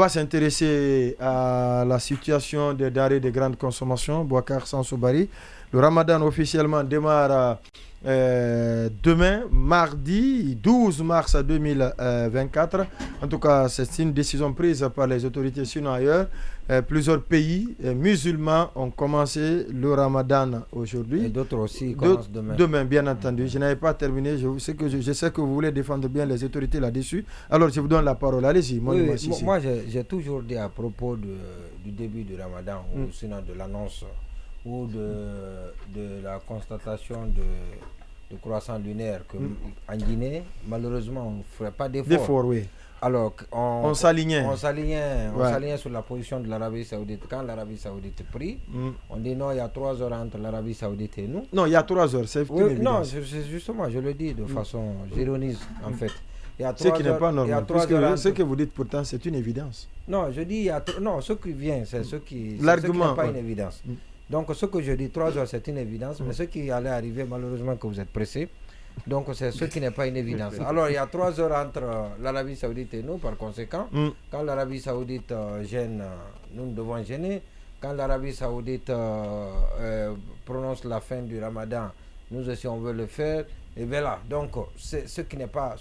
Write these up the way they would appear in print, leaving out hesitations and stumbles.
va s'intéresser à la situation des denrées de grande consommation. Boubacar Sansoubari. Le Ramadan officiellement démarre demain, mardi 12 mars 2024. En tout cas, c'est une décision prise par les autorités sinon ailleurs. Plusieurs pays musulmans ont commencé le Ramadan aujourd'hui. Et d'autres aussi commencent demain. Demain, bien entendu. Je n'avais pas terminé. Je sais que vous voulez défendre bien les autorités là-dessus. Alors, je vous donne la parole. Allez-y. Moi, j'ai toujours dit à propos du début du Ramadan, ou sinon de l'annonce, ou de la constatation de croissant lunaire qu'en Guinée, malheureusement, on ne ferait pas d'efforts. Oui. Alors, on s'alignait sur la position de l'Arabie Saoudite. Quand l'Arabie Saoudite prie, on dit non, il y a 3 heures entre l'Arabie Saoudite et nous. Non, il y a 3 heures, c'est une évidence. Non, justement, je le dis de façon, j'ironise en fait. Ce qui n'est pas normal. Ce que vous dites pourtant, c'est une évidence. Non, je dis, ce qui vient, c'est ce qui n'est pas une évidence. Donc, ce que je dis, 3 heures, c'est une évidence, mais ce qui allait arriver, malheureusement, que vous êtes pressé. Donc, c'est ce qui n'est pas une évidence. Alors, il y a 3 heures entre l'Arabie Saoudite et nous, par conséquent. Quand l'Arabie Saoudite gêne, nous devons gêner. Quand l'Arabie Saoudite prononce la fin du Ramadan, nous aussi, on veut le faire. Et voilà. Donc, c'est ce qui n'est pas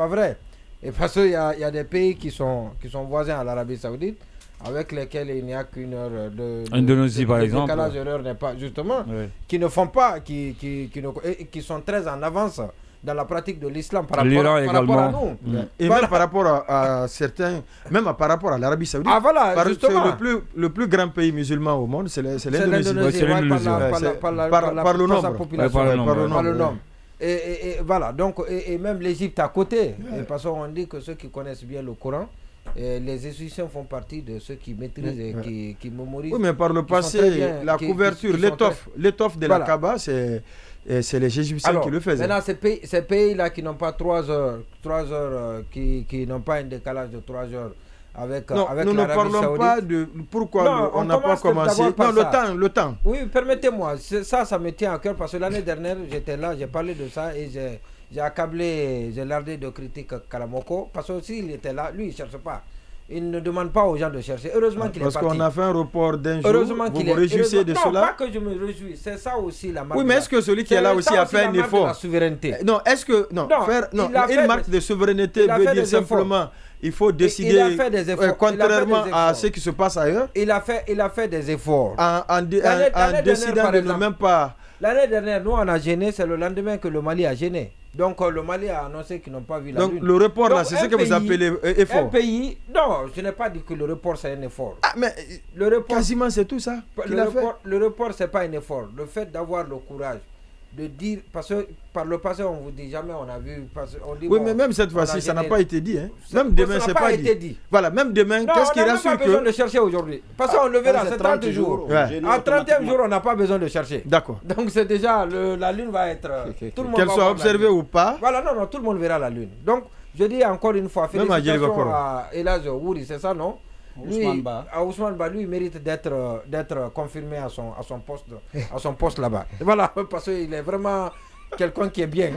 vrai. Et parce qu'il y a des pays qui sont voisins à l'Arabie Saoudite, avec lesquels il n'y a qu'une heure de Indonésie par exemple. Le décalage d'heure n'est pas justement, qui ne font pas, qui sont très en avance dans la pratique de l'islam par rapport à nous. Et même par rapport à certains, même par rapport à l'Arabie Saoudite. Justement. Le plus grand pays musulman au monde, c'est l'Indonésie. Par le nombre. Ouais. Et voilà, donc, et même l'Égypte à côté. Et parce qu'on dit que ceux qui connaissent bien le Coran, les Égyptiens font partie de ceux qui maîtrisent et qui mémorisent. Oui, mais par le passé, la couverture, l'étoffe de la Kaaba, c'est les Égyptiens qui le faisaient. Maintenant, ces pays-là qui n'ont pas 3 heures, qui n'ont pas un décalage de 3 heures avec nous ne parlons pas de pourquoi on n'a pas commencé. Non, le temps. Oui, permettez-moi, ça me tient à cœur parce que l'année dernière, j'étais là, j'ai parlé de ça et j'ai accablé, j'ai lardé de critiques Kalamoko parce que s'il était là, lui, il ne cherche pas. Il ne demande pas aux gens de chercher. Heureusement qu'il est parti. Parce qu'on a fait un report d'un jour. Vous vous réjouissez de cela? Non, pas que je me réjouis. C'est ça aussi la marque. Oui, mais est-ce que celui qui est là aussi a fait un effort? La souveraineté. Non, est-ce que une marque de souveraineté veut dire simplement il faut décider contrairement à ce qui se passe ailleurs? Il a fait des efforts. En décidant de ne même pas. L'année dernière, nous on a gêné, c'est le lendemain que le Mali a gêné. Donc le Mali a annoncé qu'ils n'ont pas vu la lune. Donc le report là, c'est ce que vous appelez effort. Un pays, non, je n'ai pas dit que le report c'est un effort. Ah mais le report, quasiment c'est tout ça. Le report c'est pas un effort. Le fait d'avoir le courage de dire, parce que par le passé on vous dit jamais on a vu, on dit, oui mais même cette fois-ci ça n'a pas été dit, hein. Même demain c'est pas dit. Voilà, même demain, qu'est-ce qui rassure que... On n'a pas besoin de chercher aujourd'hui, parce qu'on le verra, c'est 30 jours. En 30e jour on n'a pas besoin de chercher. D'accord. Donc c'est déjà, la lune va être, tout le monde qu'elle soit observée ou pas. Voilà, non, tout le monde verra la lune. Donc je dis encore une fois, félicitations à Elaz Wouri, c'est ça, non? Ousmane Ba, lui, il mérite d'être confirmé à son poste là-bas. Voilà, parce qu'il est vraiment quelqu'un qui est bien.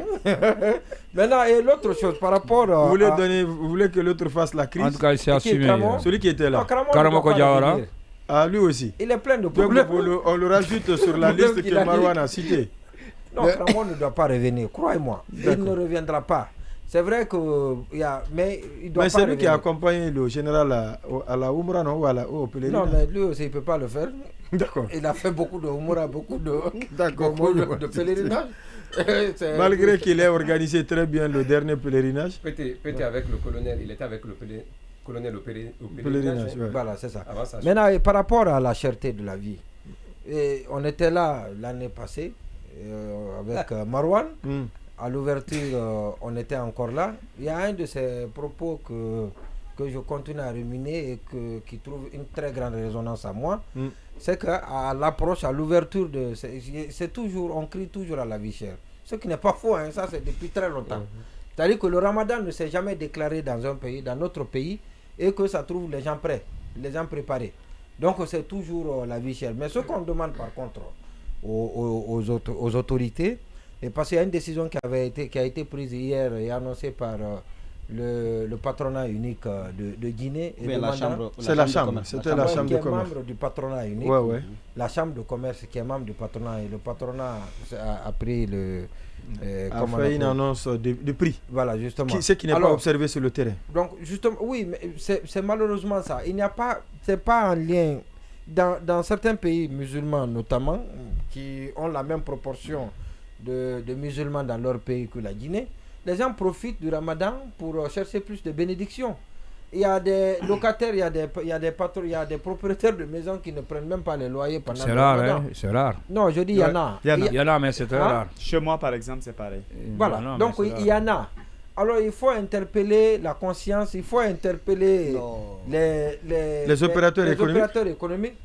Maintenant, et l'autre chose par rapport vous voulez que l'autre fasse la crise? En tout cas, il s'est assumé. Celui qui était là. Karamoko Diawara. Ah, lui aussi. Il est plein de problèmes. Donc, on le rajoute sur la liste que Marouane a citée. Non, Kramon ne doit pas revenir, croyez-moi. Il ne reviendra pas. C'est vrai que mais il doit pas. Mais c'est lui qui a accompagné le général à la Oumra, non, ou au pèlerinage. Non, mais lui aussi, il ne peut pas le faire. D'accord. Il a fait beaucoup de Oumra, beaucoup de pèlerinage. Malgré qu'il ait organisé très bien le dernier pèlerinage. Peut-être avec le colonel, il était avec le colonel au pèlerinage. Voilà, c'est ça. Maintenant, par rapport à la cherté de la vie, on était là l'année passée avec Marouane. À l'ouverture, on était encore là. Il y a un de ces propos que je continue à ruminer et qui trouve une très grande résonance à moi. C'est qu'à l'approche, à l'ouverture, c'est toujours, on crie toujours à la vie chère. Ce qui n'est pas faux, hein, ça c'est depuis très longtemps. C'est-à-dire que le Ramadan ne s'est jamais déclaré dans un pays, dans notre pays, et que ça trouve les gens prêts, les gens préparés. Donc c'est toujours la vie chère. Mais ce qu'on demande par contre aux autorités, et parce qu'il y a une décision qui a été prise hier et annoncée par le patronat unique de Guinée. Et Oui, la chambre. C'est la chambre, c'était la chambre qui de est commerce. membre du patronat unique. Ouais. La chambre de commerce qui est membre du patronat. Et le patronat a pris le... a fait une annonce de prix. Voilà, justement. Ce qui n'est pas observé sur le terrain. Donc, justement, oui, mais c'est malheureusement ça. Il n'y a pas... C'est pas un lien... Dans certains pays musulmans, notamment, qui ont la même proportion de musulmans dans leur pays que la Guinée, les gens profitent du Ramadan pour chercher plus de bénédictions. Il y a des locataires, il y a des patrons, il y a des propriétaires de maisons qui ne prennent même pas les loyers pendant le Ramadan. C'est rare. Non, je dis il y en a. Il y en a, mais c'est très rare. Chez moi, par exemple, c'est pareil. Voilà, donc il y en a. Alors il faut interpeller la conscience, il faut interpeller les opérateurs économiques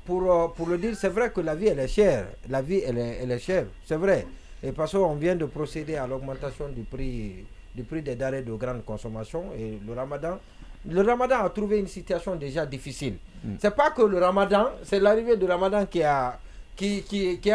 pour le dire. C'est vrai que la vie elle est chère, la vie elle est chère, c'est vrai. Et parce qu'on vient de procéder à l'augmentation du prix des denrées de grande consommation et le Ramadan a trouvé une situation déjà difficile. C'est pas que le Ramadan, c'est l'arrivée du Ramadan qui a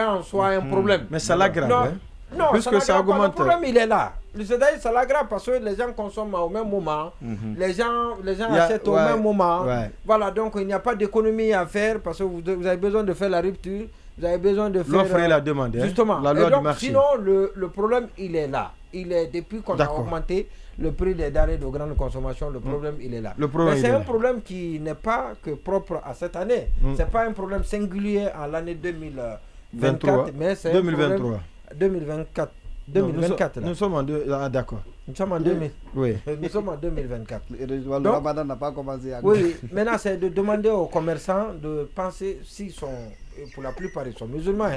en soi un problème. Mais ça l'aggrave. Non, puisque ça augmente. Le problème il est là. C'est-à-dire ça l'aggrave parce que les gens consomment au même moment, les gens achètent au même moment. Voilà, donc il n'y a pas d'économie à faire parce que vous avez besoin de faire la rupture, vous avez besoin de faire l'offre et la demande. Justement. La loi et donc, du marché. Sinon, le problème il est là. Il est depuis qu'on a augmenté le prix des denrées de grande consommation, le problème il est là. Mais c'est un problème qui n'est pas que propre à cette année. C'est pas un problème singulier à l'année 2024, mais c'est 2023. 2024. Nous sommes en d'accord. Nous sommes en 2000. Oui. Nous sommes en 2024. Le Ramadan n'a pas commencé à... Oui, maintenant c'est de demander aux commerçants de penser, s'ils sont, pour la plupart ils sont musulmans,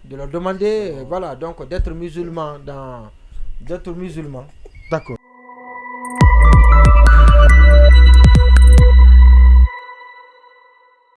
de leur demander, voilà, donc d'être musulmans. D'accord.